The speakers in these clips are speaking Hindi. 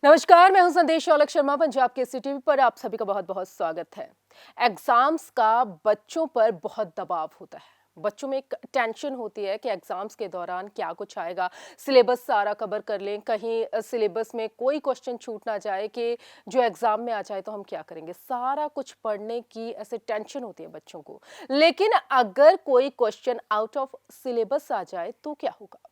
नमस्कार, मैं हूं संदेश औलख शर्मा। पंजाब केसरी टीवी पर आप सभी का बहुत बहुत स्वागत है। एग्जाम्स का बच्चों पर बहुत दबाव होता है। बच्चों में एक टेंशन होती है कि एग्जाम्स के दौरान क्या कुछ आएगा, सिलेबस सारा कवर कर लें, कहीं सिलेबस में कोई क्वेश्चन छूट ना जाए कि जो एग्जाम में आ जाए तो हम क्या करेंगे। सारा कुछ पढ़ने की ऐसे टेंशन होती है बच्चों को। लेकिन अगर कोई क्वेश्चन आउट ऑफ सिलेबस आ जाए तो क्या होगा।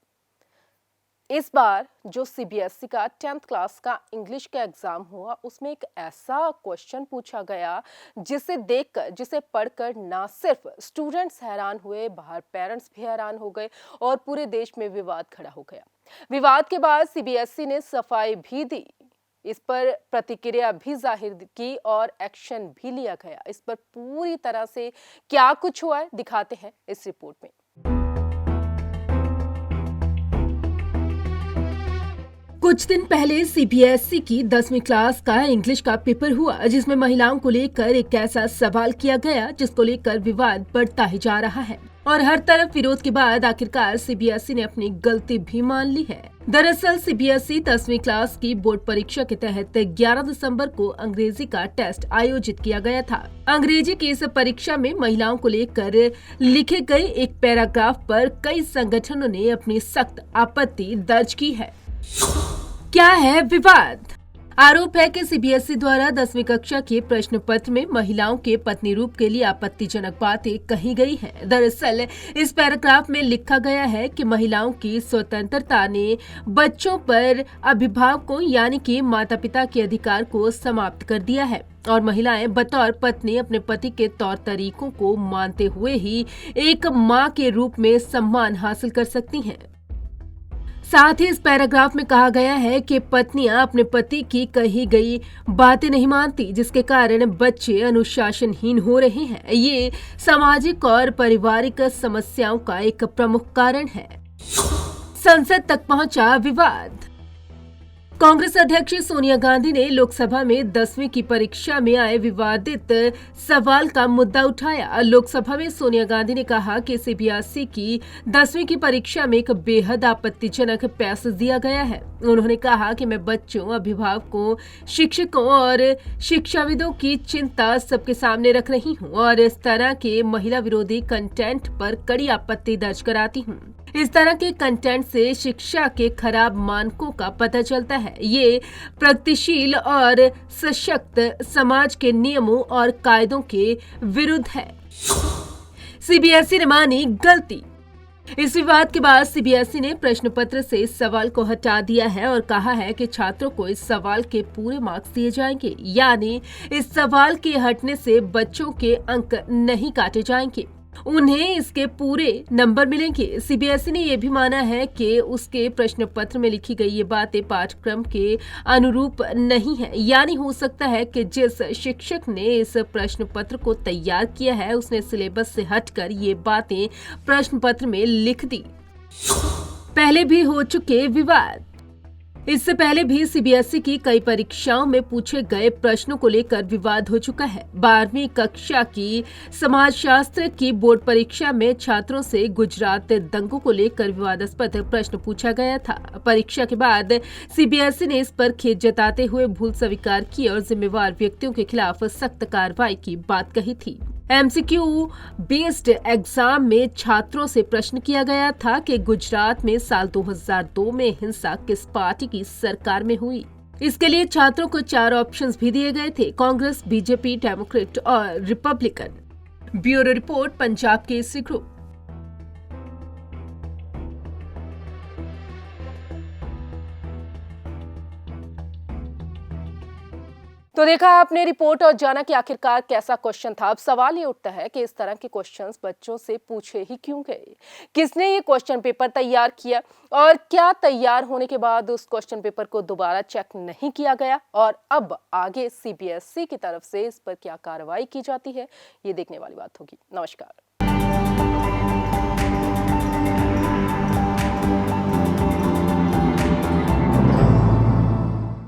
इस बार जो सीबीएसई का 10th क्लास का इंग्लिश का एग्जाम हुआ, उसमें एक ऐसा क्वेश्चन पूछा गया जिसे देखकर, जिसे पढ़कर ना सिर्फ स्टूडेंट्स हैरान हुए, बाहर पेरेंट्स भी हैरान हो गए और पूरे देश में विवाद खड़ा हो गया। विवाद के बाद सीबीएसई ने सफाई भी दी, इस पर प्रतिक्रिया भी जाहिर की और एक्शन भी लिया गया। इस पर पूरी तरह से क्या कुछ हुआ है दिखाते हैं इस रिपोर्ट में। कुछ दिन पहले सीबीएसई की 10वीं क्लास का इंग्लिश का पेपर हुआ, जिसमें महिलाओं को लेकर एक ऐसा सवाल किया गया जिसको लेकर विवाद बढ़ता ही जा रहा है और हर तरफ विरोध के बाद आखिरकार सीबीएसई ने अपनी गलती भी मान ली है। दरअसल सीबीएसई 10वीं क्लास की बोर्ड परीक्षा के तहत 11 दिसंबर को अंग्रेजी का टेस्ट आयोजित किया गया था। अंग्रेजी की इस परीक्षा में महिलाओं को लेकर लिखे गए एक पैराग्राफ पर कई संगठनों ने अपनी सख्त आपत्ति दर्ज की है। क्या है विवाद? आरोप है कि सीबीएसई द्वारा 10वीं कक्षा के प्रश्न पत्र में महिलाओं के पत्नी रूप के लिए आपत्तिजनक बातें कही गई हैं। दरअसल इस पैराग्राफ में लिखा गया है कि महिलाओं की स्वतंत्रता ने बच्चों पर अभिभावकों यानी कि माता पिता के अधिकार को समाप्त कर दिया है और महिलाएं बतौर पत्नी अपने पति के तौर तरीकों को मानते हुए ही एक मां के रूप में सम्मान हासिल कर सकती हैं। साथ ही इस पैराग्राफ में कहा गया है कि पत्नियां अपने पति की कही गई बातें नहीं मानती, जिसके कारण बच्चे अनुशासनहीन हो रहे हैं। ये सामाजिक और पारिवारिक समस्याओं का एक प्रमुख कारण है। संसद तक पहुंचा विवाद। कांग्रेस अध्यक्ष सोनिया गांधी ने लोकसभा में 10वीं की परीक्षा में आए विवादित सवाल का मुद्दा उठाया। लोकसभा में सोनिया गांधी ने कहा कि सीबीएसई की 10वीं की परीक्षा में एक बेहद आपत्तिजनक पैसेज दिया गया है। उन्होंने कहा कि मैं बच्चों, अभिभावकों, शिक्षकों और शिक्षाविदों की चिंता सबके सामने रख रही हूँ और इस तरह के महिला विरोधी कंटेंट पर कड़ी आपत्ति दर्ज कराती हूँ। इस तरह के कंटेंट से शिक्षा के खराब मानकों का पता चलता है। ये प्रगतिशील और सशक्त समाज के नियमों और कायदों के विरुद्ध है। सीबीएसई ने मानी गलती। इस विवाद के बाद सीबीएसई ने प्रश्न पत्र से इस सवाल को हटा दिया है और कहा है कि छात्रों को इस सवाल के पूरे मार्क्स दिए जाएंगे, यानी इस सवाल के हटने से बच्चों के अंक नहीं काटे जाएंगे, उन्हें इसके पूरे नंबर मिलेंगे। सीबीएसई ने यह भी माना है कि उसके प्रश्न पत्र में लिखी गई ये बातें पाठ्यक्रम के अनुरूप नहीं है, यानी हो सकता है कि जिस शिक्षक ने इस प्रश्न पत्र को तैयार किया है उसने सिलेबस से हटकर ये बातें प्रश्न पत्र में लिख दी। पहले भी हो चुके विवाद। इससे पहले भी सीबीएसई की कई परीक्षाओं में पूछे गए प्रश्नों को लेकर विवाद हो चुका है। 12वीं कक्षा की समाजशास्त्र की बोर्ड परीक्षा में छात्रों से गुजरात दंगों को लेकर विवादास्पद प्रश्न पूछा गया था। परीक्षा के बाद सीबीएसई ने इस पर खेद जताते हुए भूल स्वीकार की और जिम्मेवार व्यक्तियों के खिलाफ सख्त कार्रवाई की बात कही थी। एमसीक्यू बेस्ड एग्जाम में छात्रों से प्रश्न किया गया था कि गुजरात में साल 2002 में हिंसा किस पार्टी की सरकार में हुई। इसके लिए छात्रों को 4 ऑप्शंस भी दिए गए थे: कांग्रेस, बीजेपी, डेमोक्रेट और Republican. Bureau report, Punjab Kesari group. तो देखा आपने रिपोर्ट और जाना कि आखिरकार कैसा क्वेश्चन था। अब सवाल ये उठता है कि इस तरह के क्वेश्चंस बच्चों से पूछे ही क्यों गए, किसने ये क्वेश्चन पेपर तैयार किया और क्या तैयार होने के बाद उस क्वेश्चन पेपर को दोबारा चेक नहीं किया गया और अब आगे सीबीएसई की तरफ से इस पर क्या कार्रवाई की जाती है, ये देखने वाली बात होगी। नमस्कार।